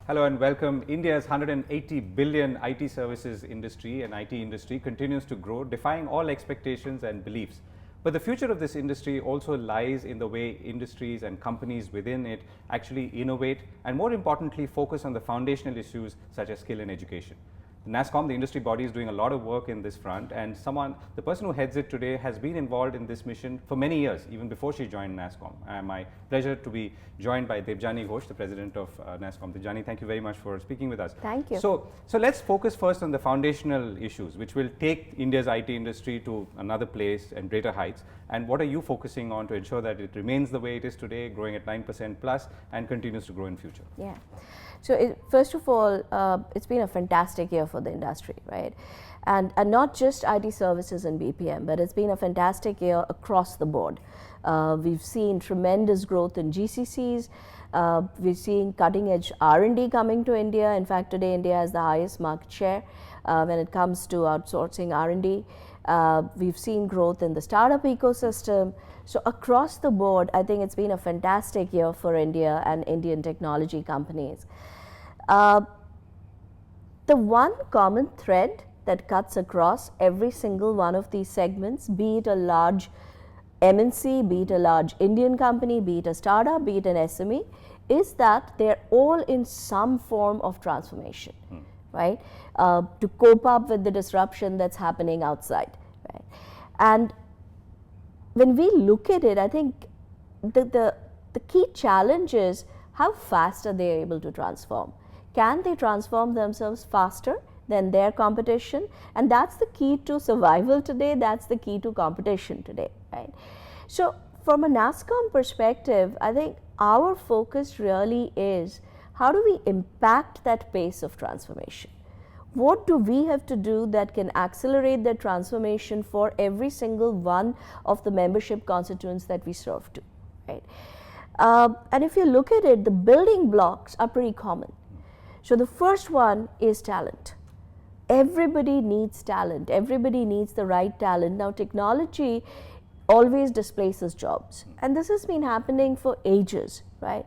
Hello and welcome. India's 180 billion IT services industry and IT industry continues to grow, defying all expectations and beliefs. But the future of this industry also lies in the way industries and companies within it actually innovate and, more importantly, focus on the foundational issues such as skill and education. Nasscom, the industry body, is doing a lot of work in this front, and the person who heads it today has been involved in this mission for many years, even before she joined Nasscom. My pleasure to be joined by Debjani Ghosh, the president of Nasscom. Debjani, thank you very much for speaking with us. Thank you. So let's focus first on the foundational issues, which will take India's IT industry to another place and greater heights. And what are you focusing on to ensure that it remains the way it is today, growing at 9% plus, and continues to grow in future? Yeah. So first of all, it's been a fantastic year for the industry, right? And not just IT services and BPM, but it's been a fantastic year across the board. We've seen tremendous growth in GCCs. We're seeing cutting edge R&D coming to India. In fact, today India has the highest market share when it comes to outsourcing R&D. We've seen growth in the startup ecosystem. So across the board, I think it's been a fantastic year for India and Indian technology companies. The one common thread that cuts across every single one of these segments, be it a large MNC, be it a large Indian company, be it a startup, be it an SME, is that they're all in some form of transformation, right? To cope up with the disruption that's happening outside, right? And when we look at it, I think the key challenge is how fast are they able to transform? Can they transform themselves faster than their competition? And that's the key to survival today. That's the key to competition today, right? So from a Nasscom perspective, I think our focus really is how do we impact that pace of transformation? What do we have to do that can accelerate the transformation for every single one of the membership constituents that we serve to, right? And if you look at it, the building blocks are pretty common. So the first one is talent. Everybody needs talent. Everybody needs the right talent. Now, technology always displaces jobs, and this has been happening for ages, right?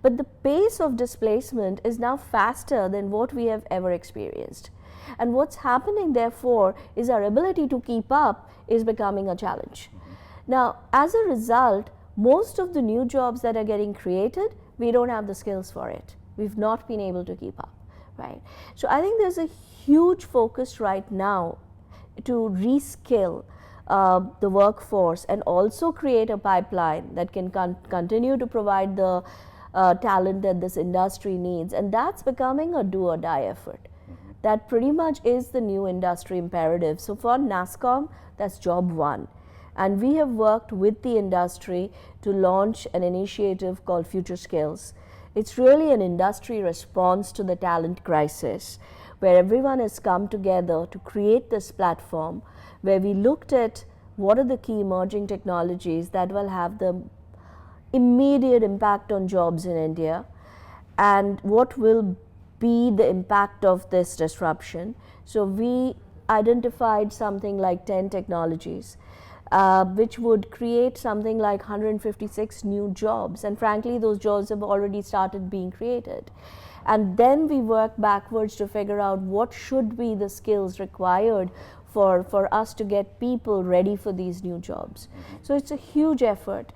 But the pace of displacement is now faster than what we have ever experienced. And what's happening, therefore, is our ability to keep up is becoming a challenge. Now, as a result, most of the new jobs that are getting created, we don't have the skills for it. We've not been able to keep up, right? So I think there's a huge focus right now to reskill the workforce and also create a pipeline that can continue to provide the talent that this industry needs, and that's becoming a do or die effort. That pretty much is the new industry imperative. So for Nasscom, that's job one. And we have worked with the industry to launch an initiative called Future Skills. It's really an industry response to the talent crisis, where everyone has come together to create this platform where we looked at what are the key emerging technologies that will have the immediate impact on jobs in India, and what will be the impact of this disruption. So we identified something like 10 technologies, which would create something like 156 new jobs. And frankly, those jobs have already started being created. And then we work backwards to figure out what should be the skills required for us to get people ready for these new jobs. So it's a huge effort.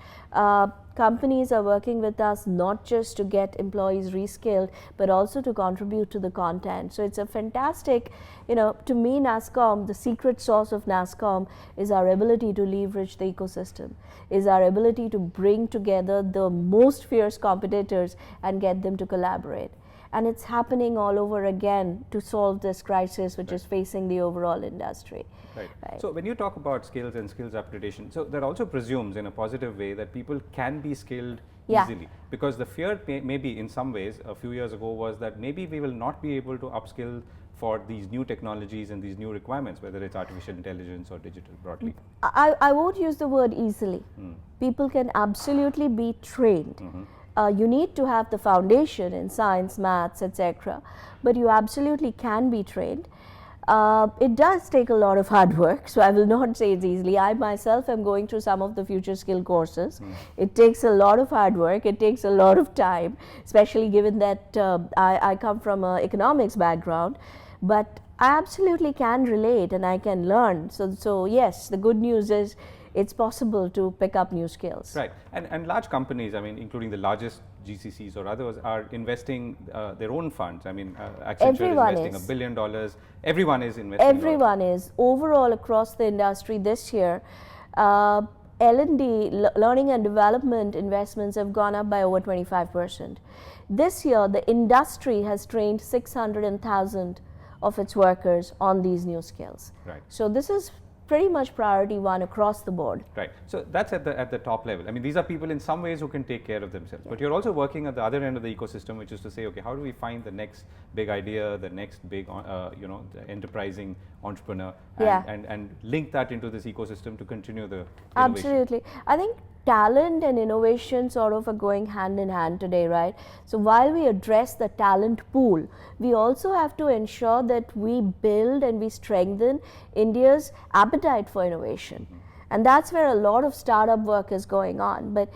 Companies are working with us not just to get employees reskilled, but also to contribute to the content. So it's a fantastic, to me, Nasscom, the secret sauce of Nasscom is our ability to leverage the ecosystem, is our ability to bring together the most fierce competitors and get them to collaborate. And it's happening all over again to solve this crisis which is facing the overall industry. Right. So when you talk about skills and skills upgradation, so that also presumes in a positive way that people can be skilled easily. Because the fear maybe in some ways a few years ago was that maybe we will not be able to upskill for these new technologies and these new requirements, whether it's artificial intelligence or digital broadly. I won't use the word easily. People can absolutely be trained. You need to have the foundation in science, maths, etc. But you absolutely can be trained. It does take a lot of hard work, so I will not say it's easily. I myself am going through some of the future skill courses. It takes a lot of hard work, it takes a lot of time, especially given that I come from an economics background, but I absolutely can relate and I can learn. So yes, the good news is it's possible to pick up new skills. Right, and large companies, I mean, including the largest GCCs or others, are investing their own funds. I mean, Accenture is investing $1 billion. Everyone is investing. Everyone is. Overall, across the industry this year, L&D, learning and development investments have gone up by over 25%. This year, the industry has trained 600,000 of its workers on these new skills. Right. So this is pretty much priority one across the board. Right. So that's at the top level. I mean, these are people in some ways who can take care of themselves. But you're also working at the other end of the ecosystem, which is to say, okay, how do we find the next big idea, the next big, the enterprising entrepreneur, and link that into this ecosystem to continue the innovation? Absolutely. I think talent and innovation sort of are going hand in hand today, right? So while we address the talent pool, we also have to ensure that we build and we strengthen India's appetite for innovation. And that's where a lot of startup work is going on. But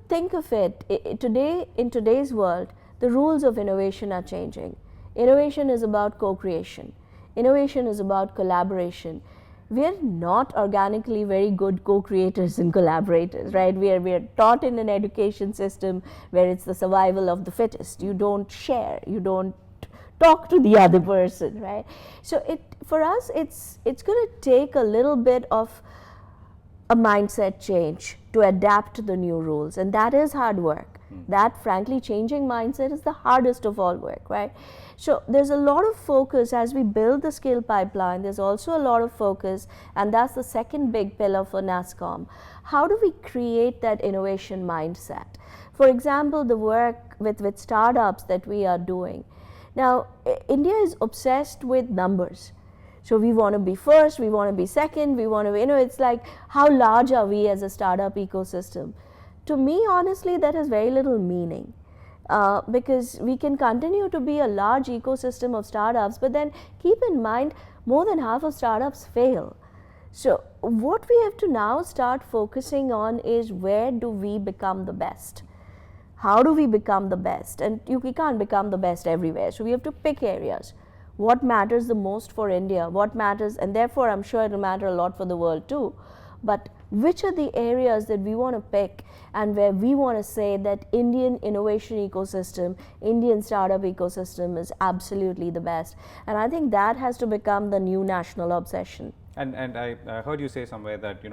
think of it, today, in today's world, the rules of innovation are changing. Innovation is about co-creation. Innovation is about collaboration. We're not organically very good co-creators and collaborators, right? We are taught in an education system where it's the survival of the fittest. You don't share, you don't talk to the other person, right? So for us, it's going to take a little bit of a mindset change to adapt to the new rules, and that is hard work. That, frankly, changing mindset is the hardest of all work, right? So there's a lot of focus as we build the skill pipeline. There's also a lot of focus, and that's the second big pillar for Nasscom. How do we create that innovation mindset? For example, the work with startups that we are doing. Now, India is obsessed with numbers. So we want to be first, we want to be second, we want to, it's like, how large are we as a startup ecosystem? To me, honestly, that has very little meaning. Because we can continue to be a large ecosystem of startups, but then keep in mind, more than half of startups fail. So what we have to now start focusing on is, where do we become the best? How do we become the best? And we can't become the best everywhere, so we have to pick areas. What matters the most for India? What matters, and therefore I'm sure it will matter a lot for the world too, but which are the areas that we want to pick and where we want to say that Indian innovation ecosystem, Indian startup ecosystem is absolutely the best. And I think that has to become the new national obsession. And I heard you say somewhere that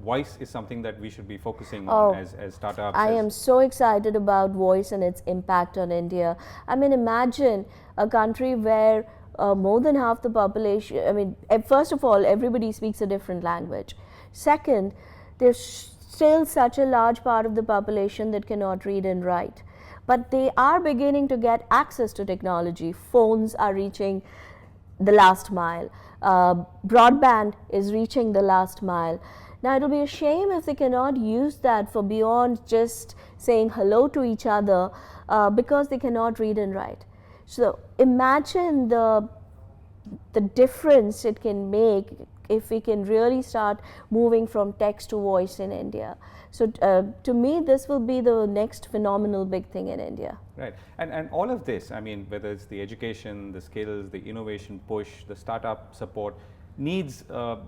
voice is something that we should be focusing on as startups. I am so excited about voice and its impact on India. I mean, imagine a country where more than half the population, I mean, first of all, everybody speaks a different language. Second, there's still such a large part of the population that cannot read and write. But they are beginning to get access to technology. Phones are reaching the last mile. Broadband is reaching the last mile. Now, it'll be a shame if they cannot use that for beyond just saying hello to each other because they cannot read and write. So imagine the difference it can make if we can really start moving from text to voice in India. So to me, this will be the next phenomenal big thing in India. Right, and all of this, I mean, whether it's the education, the skills, the innovation push, the startup support, needs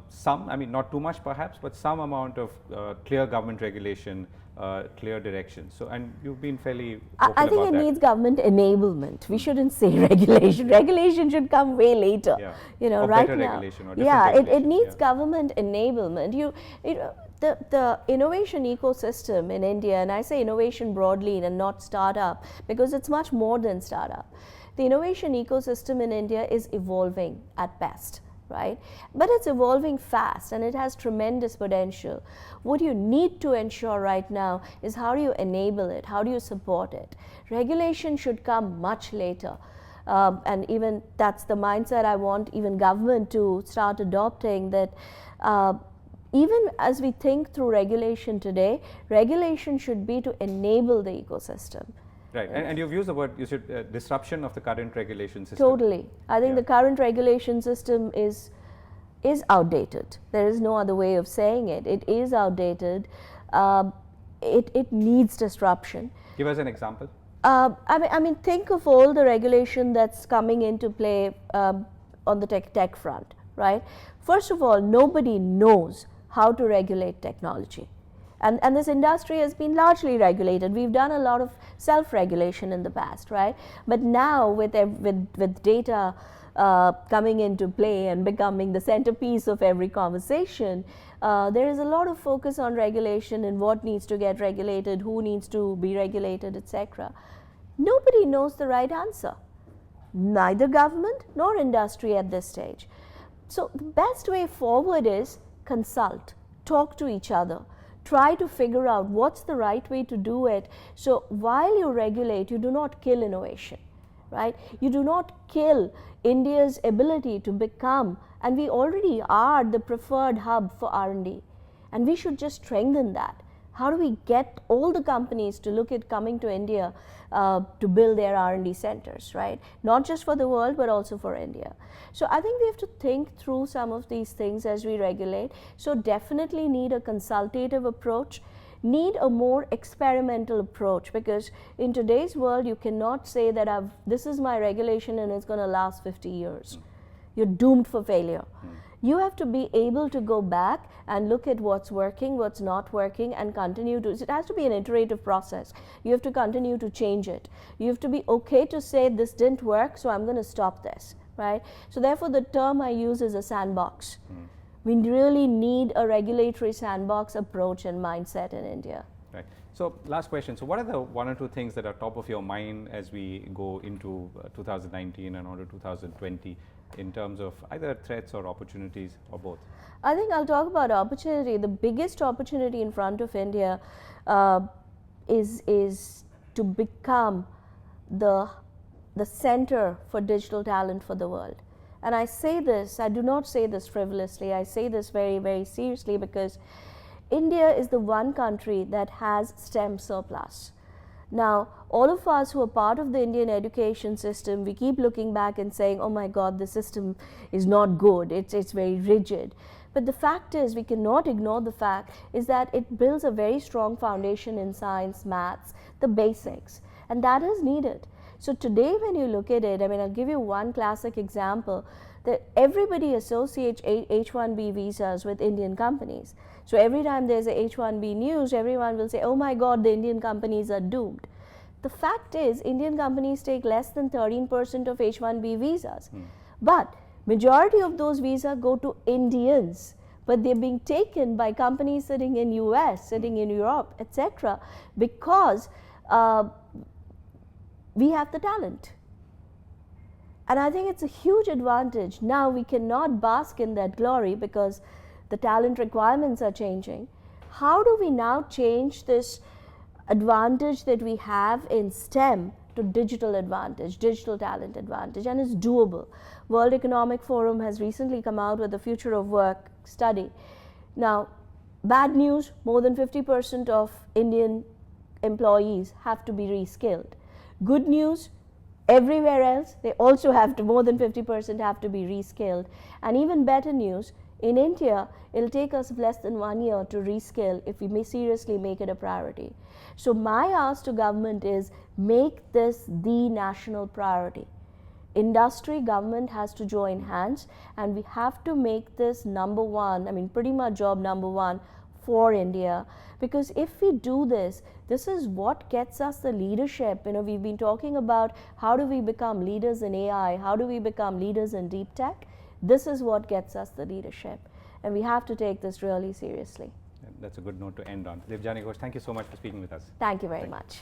some, I mean, not too much perhaps, but some amount of clear government regulation, clear direction. So, and you've been fairly vocal I think about it that. needs government enablement. We shouldn't say regulation. Regulation should come way later. Yeah. Or right better now. Regulation or different regulation. It needs government enablement. The innovation ecosystem in India, and I say innovation broadly and not startup, because it's much more than startup. The innovation ecosystem in India is evolving at best. Right? But it's evolving fast and it has tremendous potential. What you need to ensure right now is, how do you enable it? How do you support it? Regulation should come much later. And even that's the mindset I want even government to start adopting, that even as we think through regulation today, regulation should be to enable the ecosystem. Right, and you've used the word, you said disruption of the current regulation system. Totally. I think the current regulation system is outdated. There is no other way of saying it. It is outdated. It needs disruption. Give us an example. I mean, think of all the regulation that's coming into play on the tech front, right? First of all, nobody knows how to regulate technology. And this industry has been largely regulated. We've done a lot of self-regulation in the past, right? But now with data coming into play and becoming the centerpiece of every conversation, there is a lot of focus on regulation and what needs to get regulated, who needs to be regulated, etc. Nobody knows the right answer. Neither government nor industry at this stage. So the best way forward is consult, talk to each other, try to figure out what's the right way to do it. So while you regulate, you do not kill innovation, right? You do not kill India's ability to become, and we already are, the preferred hub for R&D, and we should just strengthen that. How do we get all the companies to look at coming to India to build their R&D centers, right? Not just for the world, but also for India. So I think we have to think through some of these things as we regulate. So definitely need a consultative approach, need a more experimental approach, because in today's world, you cannot say that this is my regulation and it's going to last 50 years. You're doomed for failure. You have to be able to go back and look at what's working, what's not working, and continue to, it has to be an iterative process. You have to continue to change it. You have to be okay to say this didn't work, so I'm going to stop this, right? So therefore the term I use is a sandbox. We really need a regulatory sandbox approach and mindset in India. Right. So last question. So what are the one or two things that are top of your mind as we go into 2019 and on to 2020 in terms of either threats or opportunities or both? I think I'll talk about opportunity. The biggest opportunity in front of India is to become the center for digital talent for the world. And I say this, I do not say this frivolously, I say this very, very seriously, because India is the one country that has STEM surplus. Now, all of us who are part of the Indian education system, we keep looking back and saying, oh my God, the system is not good, it's very rigid. But the fact is, we cannot ignore the fact is that it builds a very strong foundation in science, maths, the basics, and that is needed. So today when you look at it, I mean, I'll give you one classic example, that everybody associates H-1B visas with Indian companies. So every time there's a H-1B news, everyone will say, oh my God, the Indian companies are doomed. The fact is, Indian companies take less than 13% of H-1B visas. But majority of those visas go to Indians, but they're being taken by companies sitting in US, sitting in Europe, etc., because we have the talent. And I think it's a huge advantage. Now we cannot bask in that glory because the talent requirements are changing. How do we now change this advantage that we have in STEM to digital advantage, digital talent advantage? And it's doable. World Economic Forum has recently come out with the Future of Work study. Now, bad news, more than 50% of Indian employees have to be reskilled. Good news, everywhere else, they also have to, more than 50% have to be reskilled. And even better news, in India, it'll take us less than 1 year to reskill if we may seriously make it a priority. So my ask to government is, make this the national priority. Industry, government has to join hands, and we have to make this number one, I mean, pretty much job number one for India. Because if we do this, this is what gets us the leadership. You know, we've been talking about how do we become leaders in AI, how do we become leaders in deep tech. This is what gets us the leadership, and we have to take this really seriously. That's a good note to end on. Debjani Ghosh, thank you so much for speaking with us. Thank you very much.